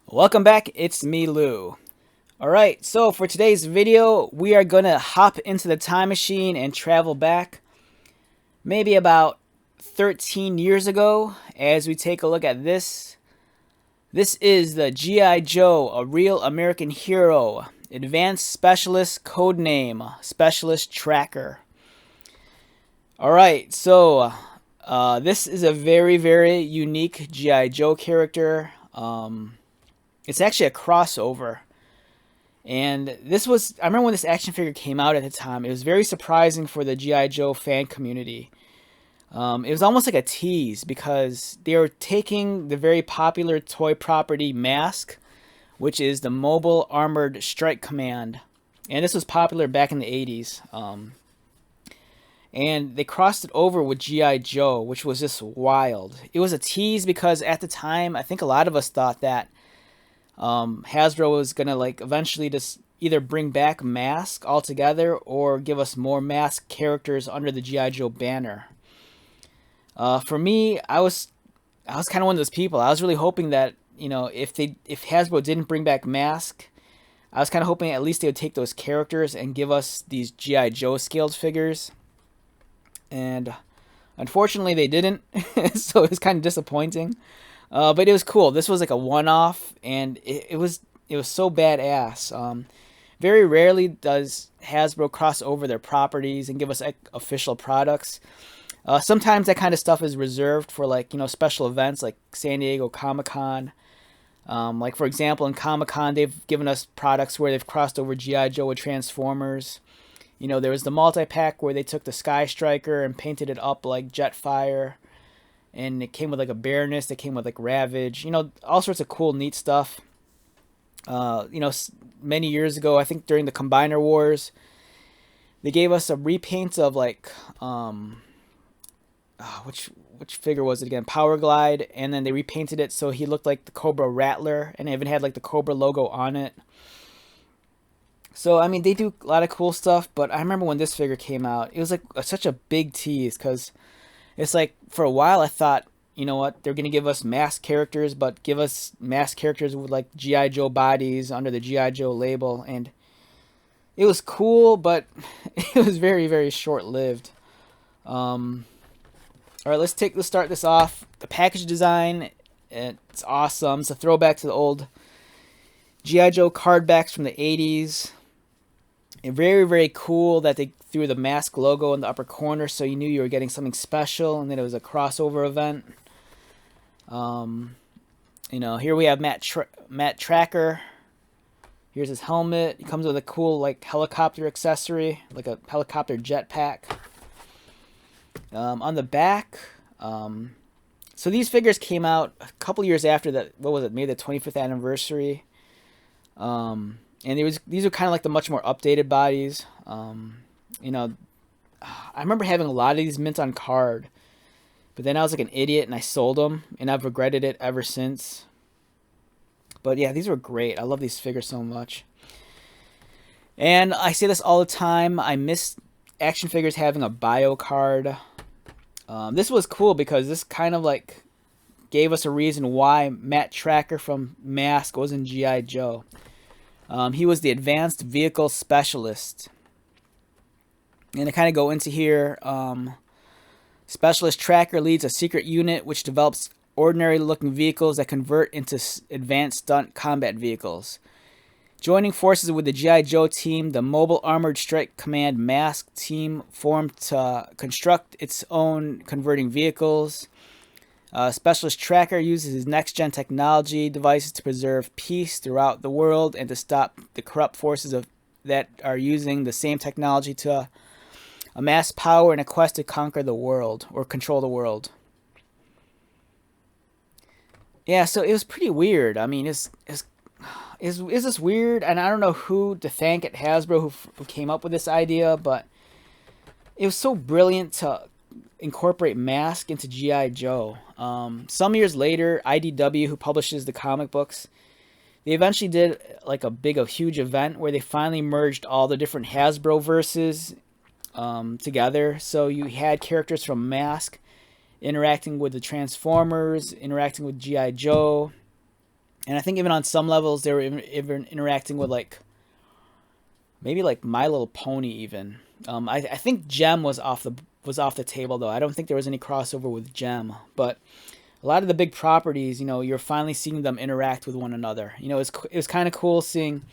Welcome back, it's me, Lou. Alright, so for today's video, we are gonna hop into the time machine and travel back maybe about 13 years ago as we take a look at this. This is the G.I. Joe, a real American hero, Advanced Specialist Codename, Specialist Trakker. Alright, so this is a very unique G.I. Joe character. It's actually a crossover. And I remember when this action figure came out at the time, it was very surprising for the G.I. Joe fan community. It was almost like a tease because they were taking the very popular toy property M.A.S.K, which is the Mobile Armored Strike Command. And this was popular back in the 80s. And they crossed it over with G.I. Joe, which was just wild. It was a tease because at the time, I think a lot of us thought that Hasbro was gonna eventually just either bring back M.A.S.K altogether or give us more M.A.S.K characters under the G.I. Joe banner. For me, I was kind of one of those people. I was really hoping that if Hasbro didn't bring back M.A.S.K, I was kind of hoping at least they would take those characters and give us these G.I. Joe scaled figures. And unfortunately, they didn't, so it was kind of disappointing. But it was cool. This was like a one-off, and it was so badass. Very rarely does Hasbro cross over their properties and give us official products. Sometimes that kind of stuff is reserved for special events like San Diego Comic-Con. Like for example, in Comic-Con, they've given us products where they've crossed over G.I. Joe with Transformers. There was the multi-pack where they took the Sky Striker and painted it up like Jetfire. And it came with a Baroness. It came with Ravage. All sorts of cool, neat stuff. Many years ago, I think during the Combiner Wars, they gave us a repaint of which figure was it again? Power Glide, and then they repainted it so he looked like the Cobra Rattler, and it even had the Cobra logo on it. So I mean, they do a lot of cool stuff. But I remember when this figure came out, it was such a big tease because it's for a while I thought, you know what, they're gonna give us M.A.S.K characters, but give us M.A.S.K characters with G.I. Joe bodies under the G.I. Joe label, and it was cool, but it was very short lived. All right, let's start this off. The package design, it's awesome. It's a throwback to the old G.I. Joe card backs from the 80s. And very cool that they threw the M.A.S.K logo in the upper corner so you knew you were getting something special, and then it was a crossover event. Here we have Matt Trakker. Here's his helmet. He comes with a cool helicopter accessory, like a helicopter jetpack. On the back, so these figures came out a couple years after that. What was it? Maybe the 25th anniversary. And these are kind of the much more updated bodies. I remember having a lot of these mint on card, but then I was an idiot and I sold them, and I've regretted it ever since. But yeah, these were great. I love these figures so much. And I say this all the time, I miss action figures having a bio card. This was cool because this kind of gave us a reason why Matt Trakker from M.A.S.K was in G.I. Joe. He was the Advanced Vehicle Specialist. And to kind of go into here, Specialist Trakker leads a secret unit which develops ordinary-looking vehicles that convert into advanced stunt combat vehicles. Joining forces with the G.I. Joe team, the Mobile Armored Strike Command M.A.S.K team formed to construct its own converting vehicles. Specialist Trakker uses his next-gen technology devices to preserve peace throughout the world and to stop the corrupt forces that are using the same technology to amass power in a quest to conquer the world or control the world. Yeah, so it was pretty weird. I mean, is this weird? And I don't know who to thank at Hasbro who came up with this idea, but it was so brilliant to incorporate M.A.S.K into G.I. Joe. Some years later, IDW, who publishes the comic books, they eventually did a huge event where they finally merged all the different Hasbro verses together. So you had characters from M.A.S.K interacting with the Transformers, interacting with G.I. Joe. And I think even on some levels they were even interacting with like maybe like My Little Pony even. I think Gem was off the table though. I don't think there was any crossover with Gem, but a lot of the big properties, you're finally seeing them interact with one another. It was kind of cool seeing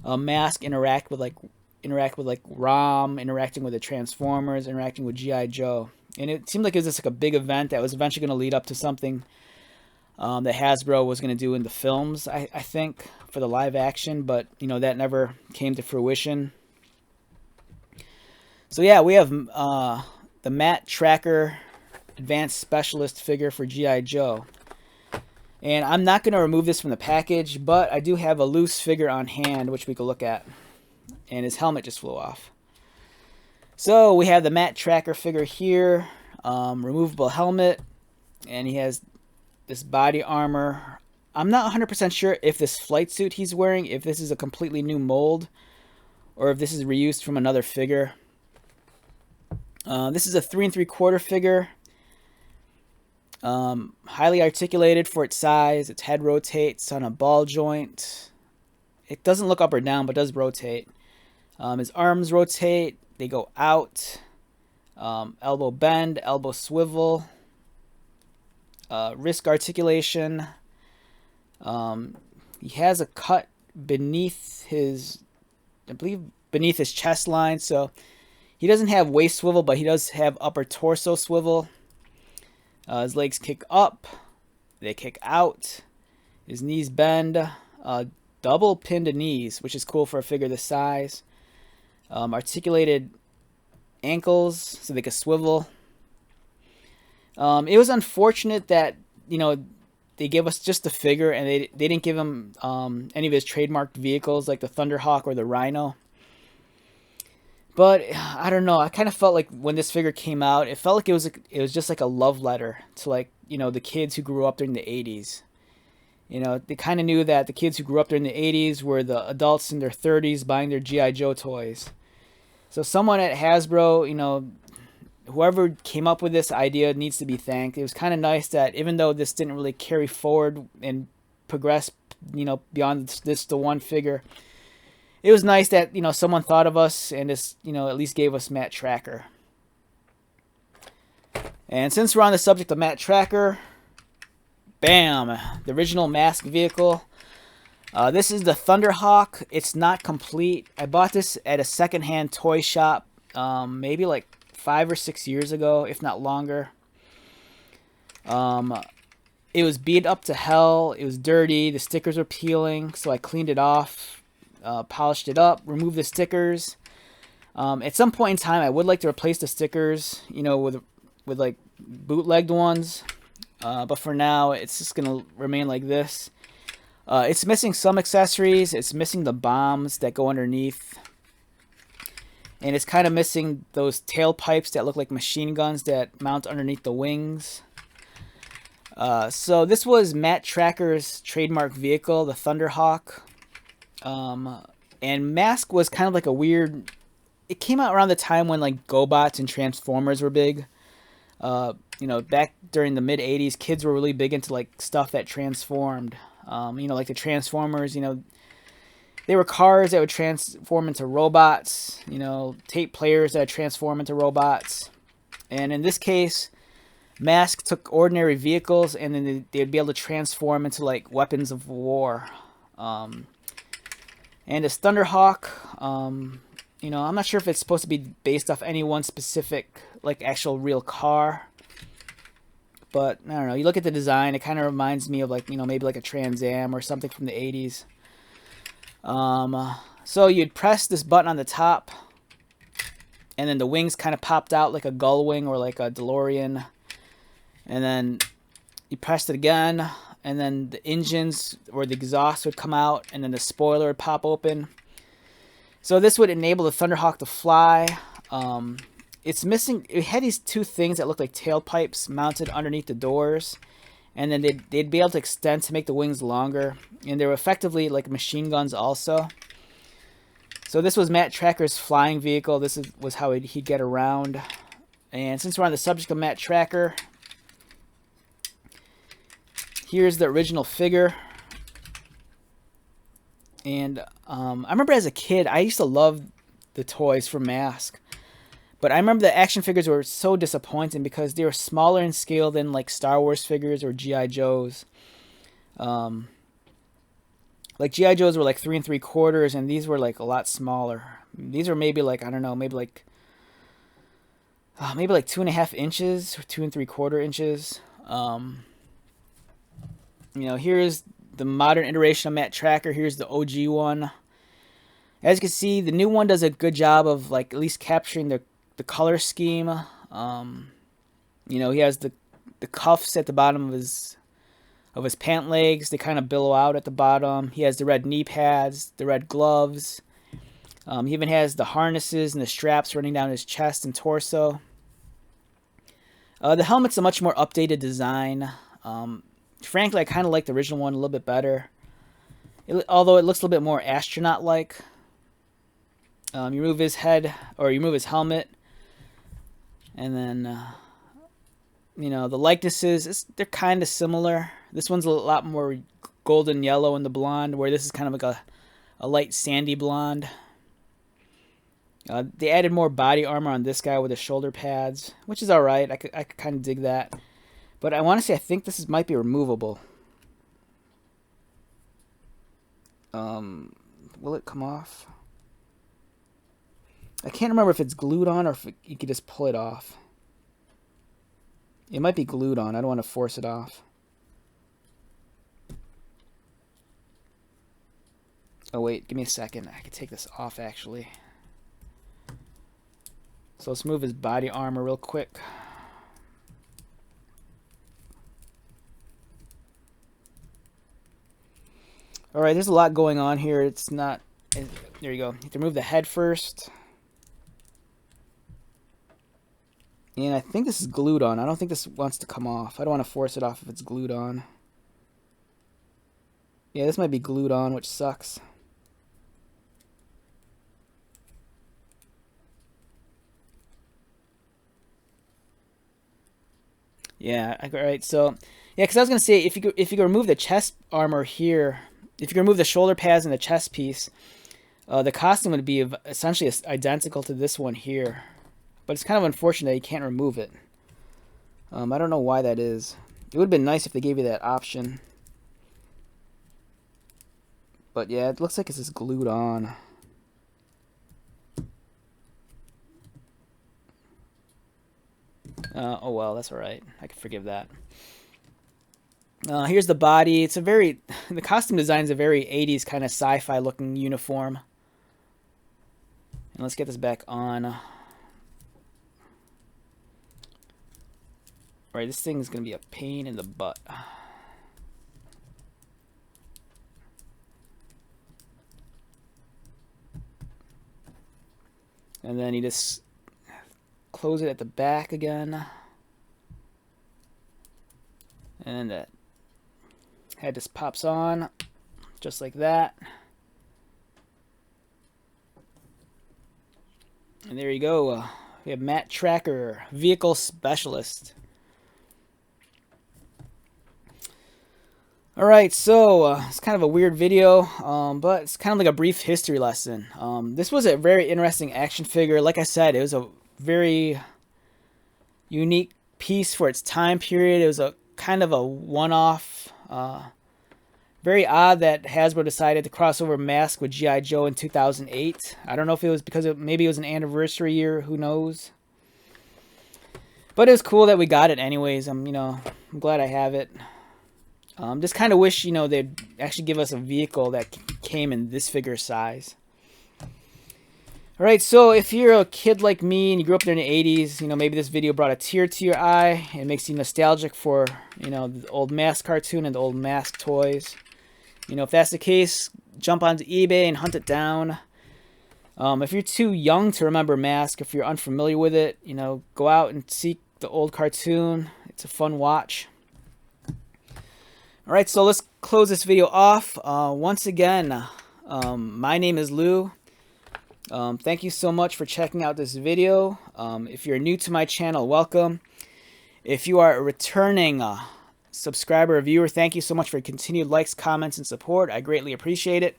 M.A.S.K interact with like Rom, interacting with the Transformers, interacting with G.I. Joe, and it seemed like it was just like a big event that was eventually going to lead up to something that Hasbro was going to do in the films, I think, for the live action, but that never came to fruition. So yeah, we have the Matt Trakker Advanced Specialist figure for G.I. Joe. And I'm not going to remove this from the package, but I do have a loose figure on hand, which we could look at. And his helmet just flew off. So we have the Matt Trakker figure here. Removable helmet. And he has this body armor. I'm not 100% sure if this flight suit he's wearing, if this is a completely new mold, or if this is reused from another figure. This is a 3 3/4 figure. Highly articulated for its size. Its head rotates on a ball joint. It doesn't look up or down, but does rotate. His arms rotate. They go out. Elbow bend, elbow swivel. Wrist articulation. He has a cut beneath his, I believe, beneath his chest line. So he doesn't have waist swivel, but he does have upper torso swivel. His legs kick up. They kick out. His knees bend. Double pinned knees, which is cool for a figure this size. Articulated ankles, so they could swivel. It was unfortunate that, they gave us just the figure and they didn't give him any of his trademarked vehicles like the Thunderhawk or the Rhino. But I don't know. I kind of felt like when this figure came out, it felt like it was just like a love letter to the kids who grew up during the 80s. They kind of knew that the kids who grew up during the 80s were the adults in their 30s buying their G.I. Joe toys. So someone at Hasbro, whoever came up with this idea needs to be thanked. It was kind of nice that even though this didn't really carry forward and progress, beyond this the one figure, it was nice that, someone thought of us and just, at least gave us Matt Trakker. And since we're on the subject of Matt Trakker, bam, the original M.A.S.K vehicle. This is the Thunderhawk. It's not complete. I bought this at a secondhand toy shop, maybe like 5 or 6 years ago, if not longer. It was beat up to hell. It was dirty. The stickers were peeling, so I cleaned it off. Polished it up, removed the stickers. At some point in time, I would like to replace the stickers, with like bootlegged ones. But for now, it's just gonna remain like this. It's missing some accessories. It's missing the bombs that go underneath, and it's kind of missing those tailpipes that look like machine guns that mount underneath the wings. So this was Matt Trakker's trademark vehicle, the Thunderhawk. And M.A.S.K was kind of like a weird. It came out around the time when like GoBots and Transformers were big. Back during the mid '80s, kids were really big into like stuff that transformed. Like the Transformers. They were cars that would transform into robots. Tape players that would transform into robots. And in this case, M.A.S.K took ordinary vehicles and then they'd be able to transform into like weapons of war. And this Thunderhawk, I'm not sure if it's supposed to be based off any one specific, like, actual real car. But, I don't know. You look at the design, it kind of reminds me of, like, maybe like a Trans Am or something from the 80s. So you'd press this button on the top, and then the wings kind of popped out like a gull wing or like a DeLorean. And then you pressed it again, and then the engines or the exhaust would come out, and then the spoiler would pop open. So this would enable the Thunderhawk to fly. It's missing. It had these two things that looked like tailpipes mounted underneath the doors, and then they'd be able to extend to make the wings longer, and they were effectively like machine guns also. So this was Matt Trakker's flying vehicle. This was how he'd get around. And since we're on the subject of Matt Trakker, here's the original figure. And I remember as a kid, I used to love the toys from M.A.S.K. But I remember the action figures were so disappointing because they were smaller in scale than like Star Wars figures or G.I. Joes. Like G.I. Joes were like 3 3/4, and these were like a lot smaller. These are maybe like, I don't know, maybe like 2.5 inches or 2 3/4 inches. Here's the modern iteration of Matt Trakker. Here's the OG one. As you can see, the new one does a good job of like at least capturing the color scheme. He has the cuffs at the bottom of his pant legs. They kind of billow out at the bottom. He has the red knee pads, the red gloves. He even has the harnesses and the straps running down his chest and torso. The helmet's a much more updated design. Frankly, I kind of like the original one a little bit better. Although it looks a little bit more astronaut-like. You remove his head, or you remove his helmet. And then, the likenesses, they're kind of similar. This one's a lot more golden yellow in the blonde, where this is kind of like a light sandy blonde. They added more body armor on this guy with the shoulder pads, which is alright. I could kind of dig that. But I want to say I think this might be removable. Will it come off? I can't remember if it's glued on or if you could just pull it off. It might be glued on. I don't want to force it off. Oh wait, give me a second. I could take this off actually. So let's move his body armor real quick. Alright, there's a lot going on here. It's not... There you go. You have to remove the head first. And I think this is glued on. I don't think this wants to come off. I don't want to force it off if it's glued on. Yeah, this might be glued on, which sucks. Yeah, alright, so... Yeah, because I was going to say, if you could remove the chest armor here... If you remove the shoulder pads and the chest piece, the costume would be essentially identical to this one here. But it's kind of unfortunate that you can't remove it. I don't know why that is. It would have been nice if they gave you that option. But yeah, it looks like it's just glued on. Oh well, that's alright. I can forgive that. Here's the body. The costume design is a very 80s kind of sci-fi looking uniform. And let's get this back on. Alright, this thing is going to be a pain in the butt. And then you just close it at the back again. And that head just pops on, just like that. And there you go. We have Matt Trakker, Vehicle Specialist. Alright, so it's kind of a weird video, but it's kind of like a brief history lesson. This was a very interesting action figure. Like I said, it was a very unique piece for its time period. It was a kind of a one-off. Very odd that Hasbro decided to cross over M.A.S.K with G.I. Joe in 2008. I don't know if it was because maybe it was an anniversary year. Who knows? But it was cool that we got it anyways. I'm glad I have it. Just kind of wish, they'd actually give us a vehicle that came in this figure size. Alright, so if you're a kid like me and you grew up in the 80s, maybe this video brought a tear to your eye. It makes you nostalgic for, the old M.A.S.K cartoon and the old M.A.S.K toys. If that's the case, jump onto eBay and hunt it down. If you're too young to remember M.A.S.K, if you're unfamiliar with it, go out and seek the old cartoon. It's a fun watch. Alright, so let's close this video off. Once again, my name is Lou. Thank you so much for checking out this video. If you're new to my channel, welcome. If you are a returning subscriber or viewer, thank you so much for continued likes, comments, and support. I greatly appreciate it.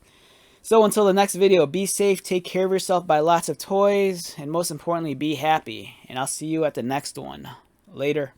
So until the next video, be safe, take care of yourself, buy lots of toys, and most importantly, be happy. And I'll see you at the next one. Later.